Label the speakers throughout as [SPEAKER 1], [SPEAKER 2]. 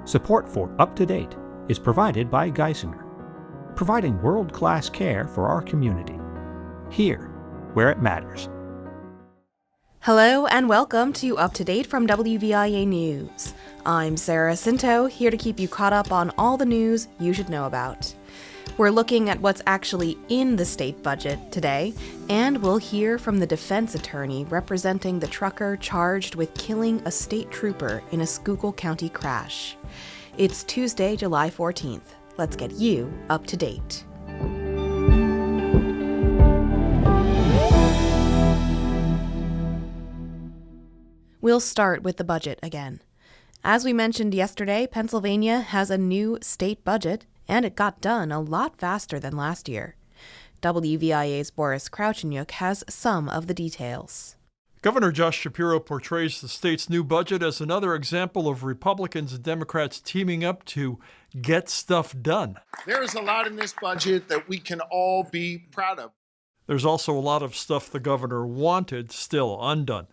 [SPEAKER 1] Support for Up to Date is provided by Geisinger, providing world-class care for our community, here where it matters.
[SPEAKER 2] Hello and welcome to Up to Date from WVIA News. I'm Sarah Scinto, here to keep you caught up on all the news you should know about. We're looking at what's actually in the state budget today, and we'll hear from the defense attorney representing the trucker charged with killing a state trooper in a Schuylkill County crash. It's Tuesday, July 14th. Let's get you up to date. We'll start with the budget again. As we mentioned yesterday, Pennsylvania has a new state budget, and it got done a lot faster than last year. WVIA's Boris Kraucheniuk has some of the details.
[SPEAKER 3] Governor Josh Shapiro portrays the state's new budget as another example of Republicans and Democrats teaming up to get stuff done.
[SPEAKER 4] There is a lot in this budget that we can all be proud of.
[SPEAKER 3] There's also a lot of stuff the governor wanted still undone.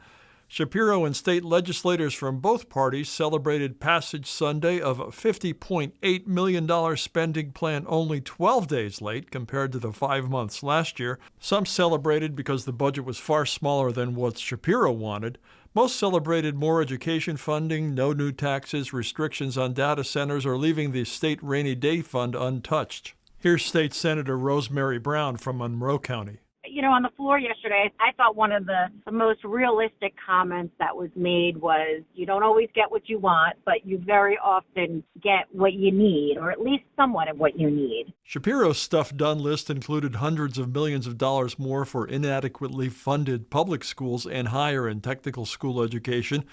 [SPEAKER 3] Shapiro and state legislators from both parties celebrated passage Sunday of a $50.8 million spending plan only 12 days late compared to the 5 months last year. Some celebrated because the budget was far smaller than what Shapiro wanted. Most celebrated more education funding, no new taxes, restrictions on data centers, or leaving the state rainy day fund untouched. Here's State Senator Rosemary Brown from Monroe County.
[SPEAKER 5] On the floor yesterday, I thought one of the most realistic comments that was made was, you don't always get what you want, but you very often get what you need, or at least somewhat of what you need.
[SPEAKER 3] Shapiro's stuff done list included hundreds of millions of dollars more for inadequately funded public schools and higher and technical school education.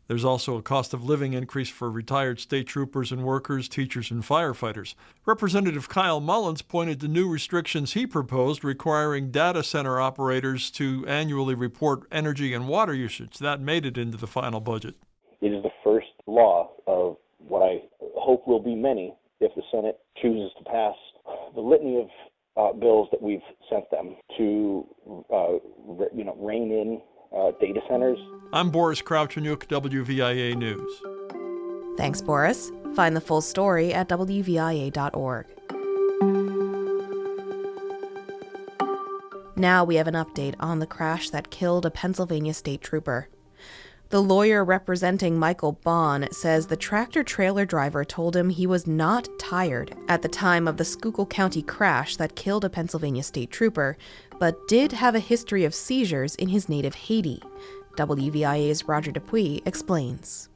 [SPEAKER 3] There's also a cost of living increase for retired state troopers and workers, teachers, and firefighters. Representative Kyle Mullins pointed to new restrictions he proposed requiring data center operators to annually report energy and water usage. That made it into the final budget.
[SPEAKER 6] It is the first law of what I hope will be many if the Senate chooses to pass the litany of bills that we've sent them to rein in data centers.
[SPEAKER 3] I'm Boris Kraucheniuk, WVIA News.
[SPEAKER 2] Thanks, Boris. Find the full story at WVIA.org. Now we have an update on the crash that killed a Pennsylvania state trooper. The lawyer representing Michael Bond says the tractor-trailer driver told him he was not tired at the time of the Schuylkill County crash that killed a Pennsylvania state trooper, but did have a history of seizures in his native Haiti. WVIA's Roger Dupuis explains.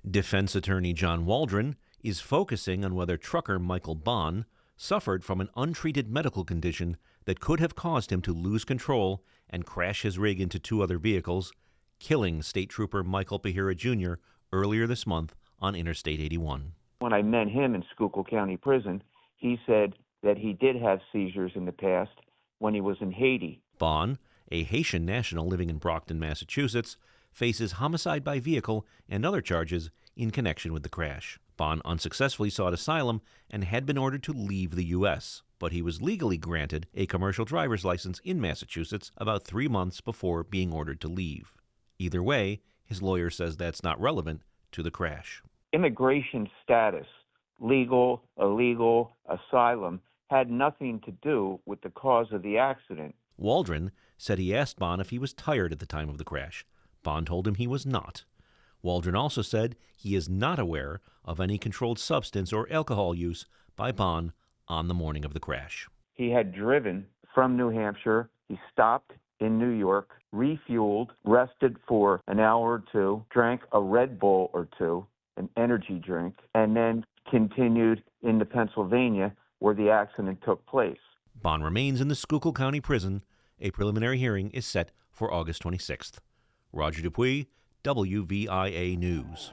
[SPEAKER 7] Defense attorney John Waldron is focusing on whether trucker Michael Bond suffered from an untreated medical condition that could have caused him to lose control and crash his rig into two other vehicles, killing State Trooper Michael Pahira Jr. earlier this month on Interstate 81.
[SPEAKER 8] When I met him in Schuylkill County Prison, he said that he did have seizures in the past when he was in Haiti.
[SPEAKER 7] Bond, a Haitian national living in Brockton, Massachusetts, faces homicide by vehicle and other charges in connection with the crash. Bond unsuccessfully sought asylum and had been ordered to leave the U.S., but he was legally granted a commercial driver's license in Massachusetts about 3 months before being ordered to leave. Either way, his lawyer says that's not relevant to the crash.
[SPEAKER 8] Immigration status, legal, illegal, asylum, had nothing to do with the cause of the accident.
[SPEAKER 7] Waldron said he asked Bond if he was tired at the time of the crash. Bond told him he was not. Waldron also said he is not aware of any controlled substance or alcohol use by Bond on the morning of the crash.
[SPEAKER 8] He had driven from New Hampshire. He stopped in New York, refueled, rested for an hour or two, drank a Red Bull or two, an energy drink, and then continued into Pennsylvania where the accident took place.
[SPEAKER 7] Bond remains in the Schuylkill County Prison. A preliminary hearing is set for August 26th. Roger Dupuis, WVIA News.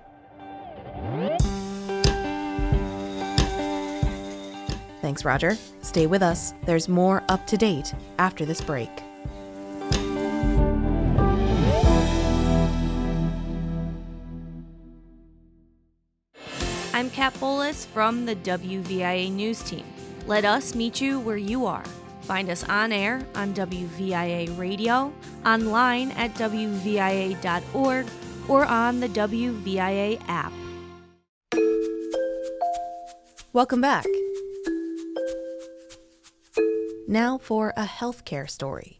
[SPEAKER 2] Thanks, Roger. Stay with us. There's more up to date after this break.
[SPEAKER 9] I'm Kat Bolas from the WVIA News team. Let us meet you where you are. Find us on air on WVIA Radio, online at WVIA.org, or on the WVIA app.
[SPEAKER 2] Welcome back. Now for a healthcare story.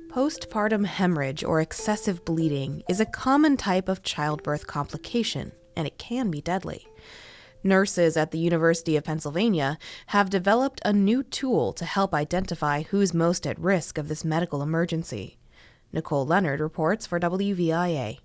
[SPEAKER 2] Postpartum hemorrhage or excessive bleeding is a common type of childbirth complication, and it can be deadly. Nurses at the University of Pennsylvania have developed a new tool to help identify who's most at risk of this medical emergency. Nicole Leonard reports for WVIA.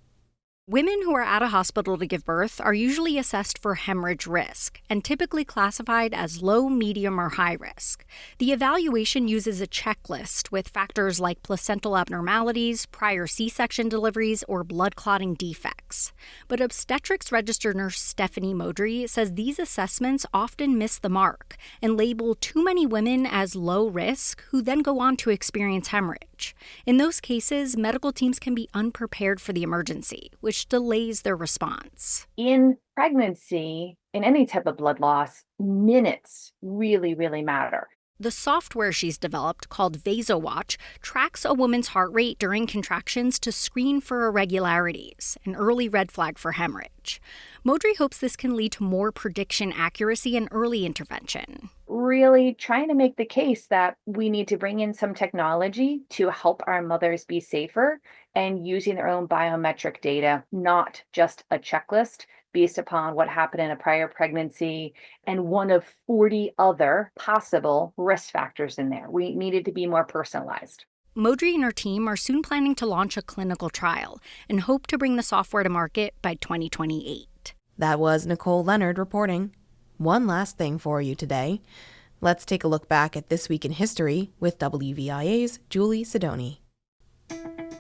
[SPEAKER 10] Women who are at a hospital to give birth are usually assessed for hemorrhage risk and typically classified as low, medium, or high risk. The evaluation uses a checklist with factors like placental abnormalities, prior C-section deliveries, or blood clotting defects. But obstetrics registered nurse Stephanie Modry says these assessments often miss the mark and label too many women as low risk who then go on to experience hemorrhage. In those cases, medical teams can be unprepared for the emergency, which delays their response.
[SPEAKER 11] In pregnancy, in any type of blood loss, minutes really, really matter.
[SPEAKER 10] The software she's developed, called VasoWatch, tracks a woman's heart rate during contractions to screen for irregularities, an early red flag for hemorrhage. Modry hopes this can lead to more prediction accuracy and early intervention.
[SPEAKER 11] Really trying to make the case that we need to bring in some technology to help our mothers be safer and using their own biometric data, not just a checklist based upon what happened in a prior pregnancy and one of 40 other possible risk factors in there. We needed to be more personalized.
[SPEAKER 10] Modry and her team are soon planning to launch a clinical trial and hope to bring the software to market by 2028.
[SPEAKER 2] That was Nicole Leonard reporting. One last thing for you today. Let's take a look back at This Week in History with WVIA's Julie Sidoni.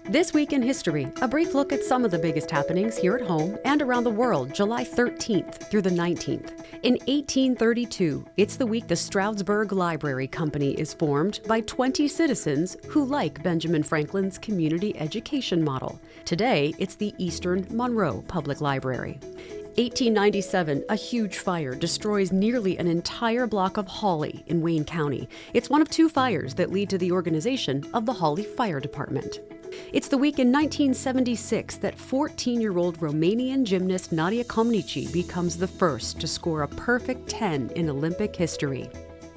[SPEAKER 12] This Week in History, a brief look at some of the biggest happenings here at home and around the world, July 13th through the 19th. In 1832, it's the week the Stroudsburg Library Company is formed by 20 citizens who like Benjamin Franklin's community education model. Today, it's the Eastern Monroe Public Library. 1897, a huge fire destroys nearly an entire block of Hawley in Wayne County. It's one of two fires that lead to the organization of the Hawley Fire Department. It's the week in 1976 that 14-year-old Romanian gymnast Nadia Comaneci becomes the first to score a perfect 10 in Olympic history.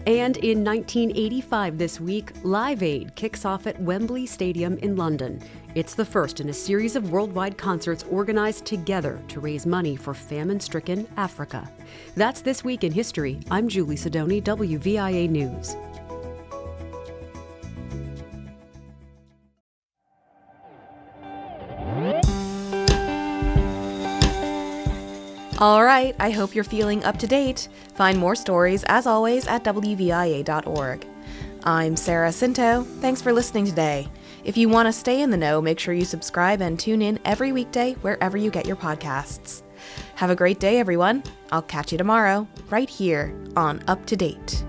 [SPEAKER 12] And in 1985 this week, Live Aid kicks off at Wembley Stadium in London. It's the first in a series of worldwide concerts organized together to raise money for famine-stricken Africa. That's This Week in History. I'm Julie Sidoni, WVIA News.
[SPEAKER 2] All right, I hope you're feeling up to date. Find more stories, as always, at WVIA.org. I'm Sarah Scinto. Thanks for listening today. If you want to stay in the know, make sure you subscribe and tune in every weekday wherever you get your podcasts. Have a great day, everyone. I'll catch you tomorrow, right here on Up to Date.